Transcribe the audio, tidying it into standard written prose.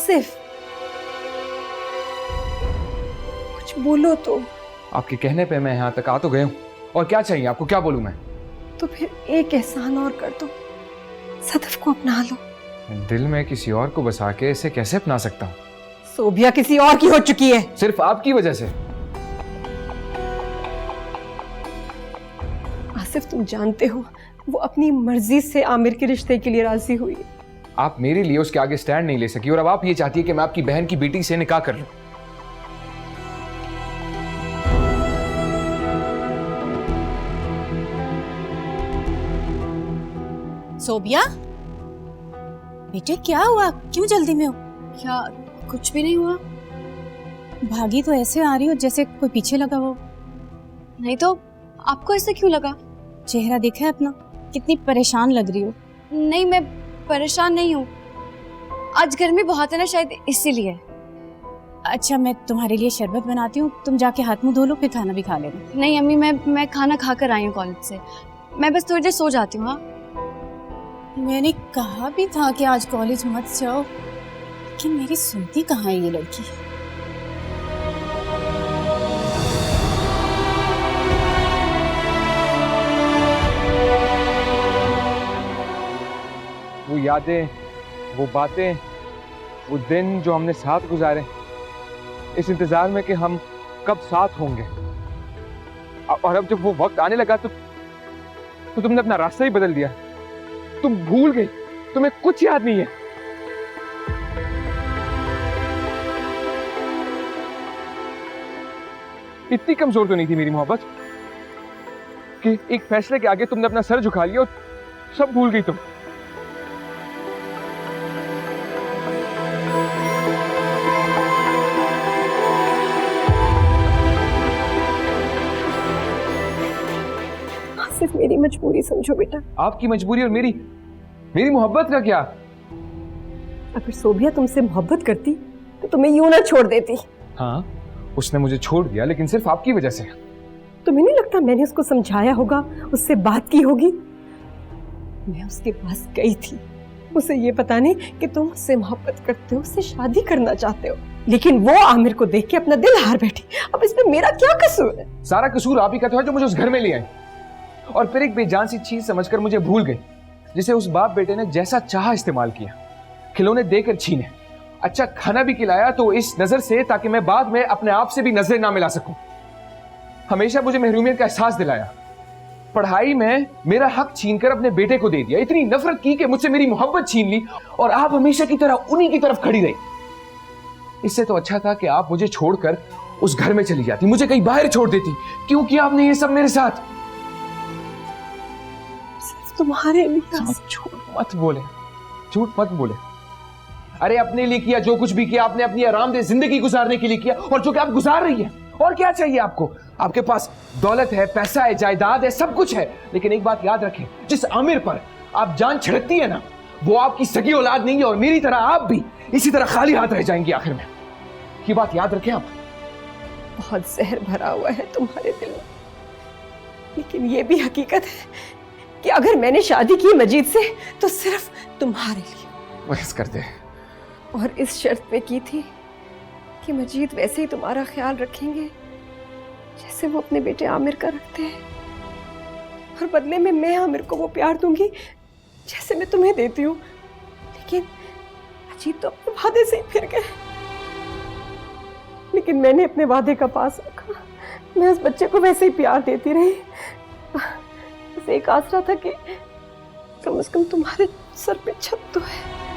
आसिफ, कुछ बोलो तो। आपके कहने पे मैं यहाँ तक आ तो गया हूँ, और क्या चाहिए आपको, क्या बोलूँ मैं? तो फिर एक एहसान और कर दो, सदफ को अपना लो। दिल में किसी और को बसा के इसे कैसे अपना सकता हूँ? सोबिया किसी और की हो चुकी है, सिर्फ आपकी वजह से। आसिफ तुम जानते हो वो अपनी मर्जी से आमिर के रिश्ते के लिए राजी हुई है। आप मेरे लिए उसके आगे स्टैंड नहीं ले सकी, और अब आप ये चाहती है कि मैं आपकी बहन की बेटी से निकाह कर लूं। सोबिया, बेटे क्या हुआ, क्यों जल्दी में हो? क्या कुछ भी नहीं हुआ। भागी तो ऐसे आ रही हो जैसे कोई पीछे लगा हो। नहीं तो आपको ऐसा क्यों लगा? चेहरा देखा है अपना, कितनी परेशान लग रही हो। नहीं, मैं परेशान नहीं हूँ, आज गर्मी बहुत है ना, शायद इसीलिए। अच्छा, मैं तुम्हारे लिए शरबत बनाती हूँ, तुम जाके हाथ मुंह धो लो, फिर खाना भी खा लेना। नहीं अम्मी, मैं खाना खा कर आई हूँ कॉलेज से, मैं बस थोड़ी देर सो जाती हूँ। हाँ, मैंने कहा भी था कि आज कॉलेज मत जाओ, लेकिन मेरी सुनती कहाँ है ये लड़की। वो यादें, वो बातें, वो दिन जो हमने साथ गुजारे, इस इंतजार में कि हम कब साथ होंगे, और अब जब वो वक्त आने लगा तो तुमने अपना रास्ता ही बदल दिया। तुम भूल गई, तुम्हें कुछ याद नहीं है। इतनी कमजोर तो नहीं थी मेरी मोहब्बत कि एक फैसले के आगे तुमने अपना सर झुका लिया और सब भूल गई तुम। सिर्फ मेरी मजबूरी समझो बेटा। आपकी मजबूरी और मेरी मोहब्बत का क्या? अगर सोबिया तुमसे मोहब्बत करती तो तुम्हें यूं ना छोड़ देती। हाँ, उसने मुझे छोड़ दिया, लेकिन सिर्फ आपकी वजह से। तुम्हें नहीं लगता मैंने उसको समझाया होगा, उससे बात की होगी? मैं उसके पास गई थी, उसे ये पता नहीं कि तुम उससे मोहब्बत करते हो, उससे शादी करना चाहते हो, लेकिन वो आमिर को देख के अपना दिल हार बैठी। अब इसमें मेरा क्या कसूर है? सारा कसूर आप ही का तो है जो मुझे उस घर में ले आई, और फिर एक बेजान सी चीज समझकर मुझे भूल गई, जिसे उस बाप बेटे ने जैसा चाहा इस्तेमाल किया। खिलौने देकर छीने, अच्छा खाना भी खिलाया तो इस नजर से ताकि मैं बाद में अपने आप से भी नजरें ना मिला सकूं। हमेशा मुझे महरूमियत का एहसास दिलाया, पढ़ाई में मेरा हक छीनकर अपने बेटे को दे दिया, इतनी नफरत की कि मुझसे मेरी मोहब्बत छीन ली, और आप हमेशा की तरह उन्हीं की तरफ खड़ी रही। इससे तो अच्छा था कि आप मुझे छोड़कर उस घर में चली जाती, मुझे कहीं बाहर छोड़ देती। क्यों किया आपने ये सब मेरे साथ? तुम्हारे लिए। झूठ मत बोले, झूठ मत बोले। अरे अपने लिए किया, जो कुछ भी किया आपने अपनी आरामदेह जिंदगी गुजारने के लिए किया, और जो कि आप गुजार रही है। और क्या चाहिए आपको? आपके पास दौलत है, पैसा है, जायदाद है, सब कुछ है, लेकिन एक बात याद रखें, जिस आमिर पर आप जान छिड़कती है ना, वो आपकी सगी औलाद नहीं है, और मेरी तरह आप भी इसी तरह खाली हाथ रह जाएंगे आखिर में। ये बात याद रखें आप। बहुत जहर भरा हुआ है तुम्हारे दिल में, लेकिन ये भी हकीकत है कि अगर मैंने शादी की मजीद से तो सिर्फ तुम्हारे लिए। बहस करते हैं। और इस शर्त पे की थी कि मजीद वैसे ही तुम्हारा ख्याल रखेंगे जैसे वो अपने बेटे आमिर का रखते हैं, और बदले में मैं आमिर को वो प्यार दूंगी जैसे मैं तुम्हें देती हूँ। लेकिन मजीद तो अपने वादे से ही फिर गए, लेकिन मैंने अपने वादे का पास रखा। मैं उस बच्चे को वैसे ही प्यार देती रही, बस एक आसरा था कि कम से कम तुम्हारे सर पे छत तो है।